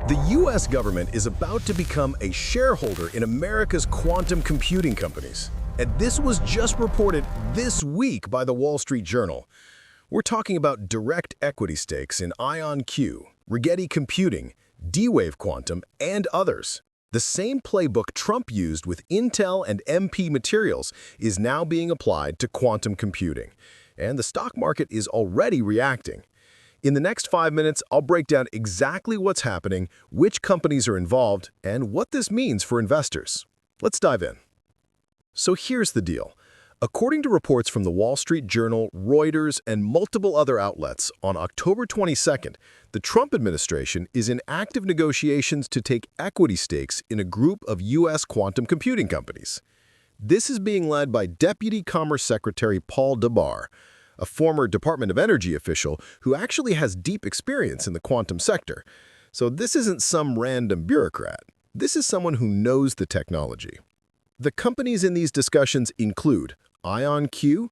The U.S. government is about to become a shareholder in America's quantum computing companies. And this was just reported this week by the Wall Street Journal. We're talking about direct equity stakes in IonQ, Rigetti Computing, D-Wave Quantum, and others. The same playbook Trump used with Intel and MP Materials is now being applied to quantum computing. And the stock market is already reacting. In the next 5 minutes, I'll break down exactly what's happening, which companies are involved, and what this means for investors. Let's dive in. So here's the deal. According to reports from the Wall Street Journal, Reuters, and multiple other outlets, on October 22nd, the Trump administration is in active negotiations to take equity stakes in a group of U.S. quantum computing companies. This is being led by Deputy Commerce Secretary Paul Dabar, a former Department of Energy official who actually has deep experience in the quantum sector. So this isn't some random bureaucrat. This is someone who knows the technology. The companies in these discussions include IonQ,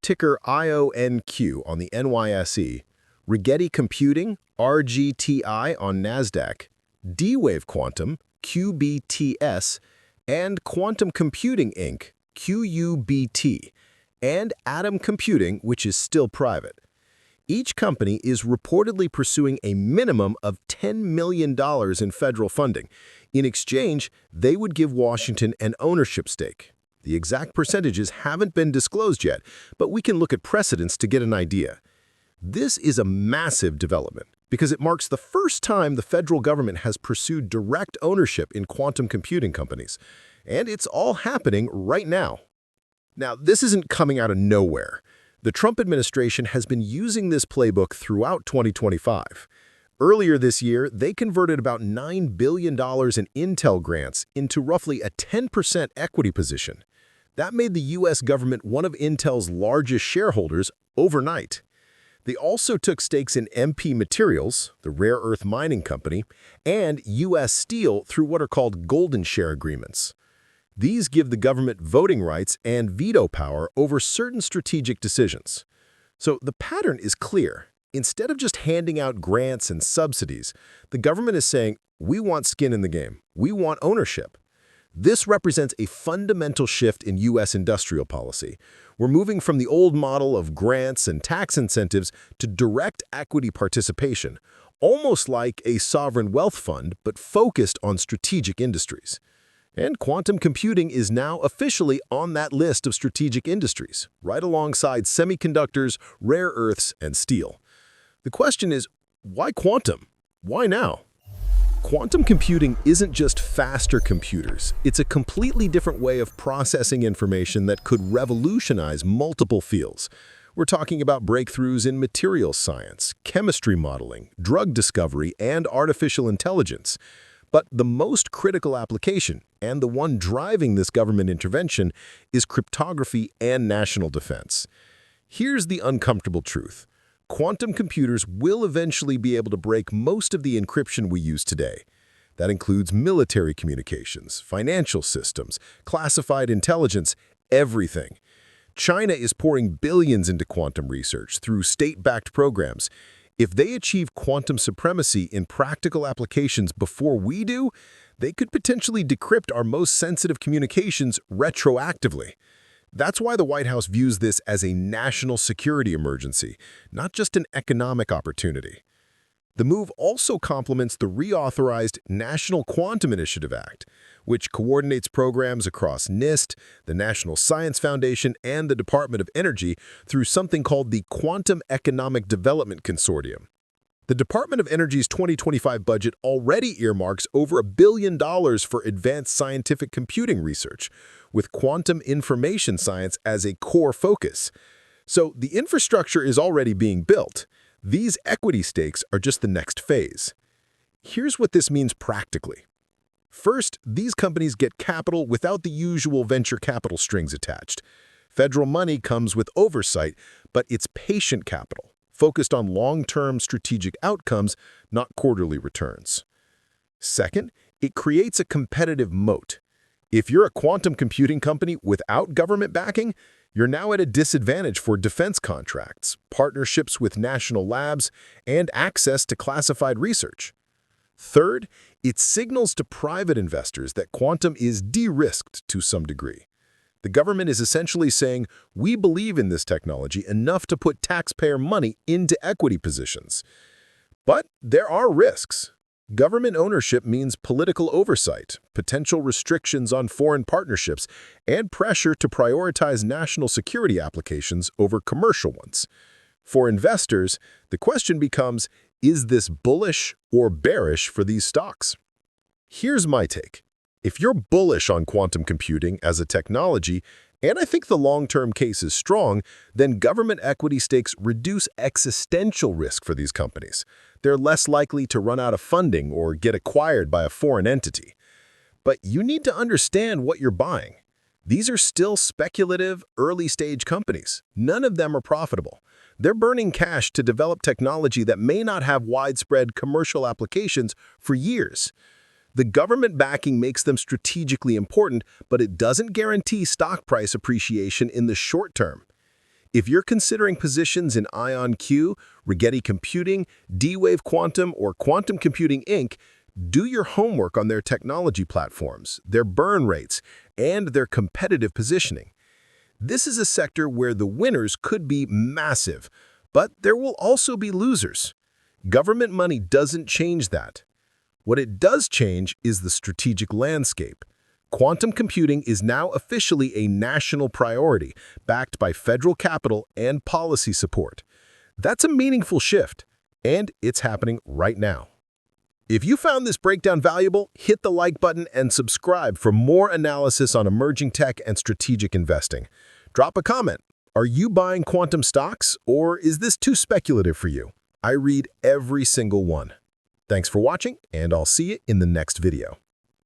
ticker IonQ on the NYSE, Rigetti Computing, RGTI on NASDAQ, D-Wave Quantum, QBTS, and Quantum Computing Inc., QUBT, and Atom Computing, which is still private. Each company is reportedly pursuing a minimum of $10 million in federal funding. In exchange, they would give Washington an ownership stake. The exact percentages haven't been disclosed yet, but we can look at precedents to get an idea. This is a massive development because it marks the first time the federal government has pursued direct ownership in quantum computing companies. And it's all happening right now. Now, this isn't coming out of nowhere. The Trump administration has been using this playbook throughout 2025. Earlier this year, they converted about $9 billion in Intel grants into roughly a 10% equity position. That made the U.S. government one of Intel's largest shareholders overnight. They also took stakes in MP Materials, the rare earth mining company, and U.S. Steel through what are called golden share agreements. These give the government voting rights and veto power over certain strategic decisions. So the pattern is clear. Instead of just handing out grants and subsidies, the government is saying, we want skin in the game. We want ownership. This represents a fundamental shift in U.S. industrial policy. We're moving from the old model of grants and tax incentives to direct equity participation, almost like a sovereign wealth fund, but focused on strategic industries. And quantum computing is now officially on that list of strategic industries, right alongside semiconductors, rare earths, and steel. The question is, why quantum? Why now? Quantum computing isn't just faster computers. It's a completely different way of processing information that could revolutionize multiple fields. We're talking about breakthroughs in materials science, chemistry modeling, drug discovery, and artificial intelligence. But the most critical application, and the one driving this government intervention, is cryptography and national defense. Here's the uncomfortable truth. Quantum computers will eventually be able to break most of the encryption we use today. That includes military communications, financial systems, classified intelligence, everything. China is pouring billions into quantum research through state-backed programs. If they achieve quantum supremacy in practical applications before we do, they could potentially decrypt our most sensitive communications retroactively. That's why the White House views this as a national security emergency, not just an economic opportunity. The move also complements the reauthorized National Quantum Initiative Act, which coordinates programs across NIST, the National Science Foundation, and the Department of Energy through something called the Quantum Economic Development Consortium. The Department of Energy's 2025 budget already earmarks over $1 billion for advanced scientific computing research, with quantum information science as a core focus. So the infrastructure is already being built. These equity stakes are just the next phase. Here's what this means practically. First, these companies get capital without the usual venture capital strings attached. Federal money comes with oversight, but it's patient capital, focused on long-term strategic outcomes, not quarterly returns. Second, it creates a competitive moat. If you're a quantum computing company without government backing, you're now at a disadvantage for defense contracts, partnerships with national labs, and access to classified research. Third, it signals to private investors that quantum is de-risked to some degree. The government is essentially saying, we believe in this technology enough to put taxpayer money into equity positions. But there are risks. Government ownership means political oversight, potential restrictions on foreign partnerships, and pressure to prioritize national security applications over commercial ones. For investors, the question becomes, is this bullish or bearish for these stocks? Here's my take. If you're bullish on quantum computing as a technology, and I think the long-term case is strong, then government equity stakes reduce existential risk for these companies. They're less likely to run out of funding or get acquired by a foreign entity. But you need to understand what you're buying. These are still speculative, early-stage companies. None of them are profitable. They're burning cash to develop technology that may not have widespread commercial applications for years. The government backing makes them strategically important, but it doesn't guarantee stock price appreciation in the short term. If you're considering positions in IonQ, Rigetti Computing, D-Wave Quantum, or Quantum Computing Inc., do your homework on their technology platforms, their burn rates, and their competitive positioning. This is a sector where the winners could be massive, but there will also be losers. Government money doesn't change that. What it does change is the strategic landscape. Quantum computing is now officially a national priority, backed by federal capital and policy support. That's a meaningful shift, and it's happening right now. If you found this breakdown valuable, hit the like button and subscribe for more analysis on emerging tech and strategic investing. Drop a comment. Are you buying quantum stocks, or is this too speculative for you? I read every single one. Thanks for watching, and I'll see you in the next video.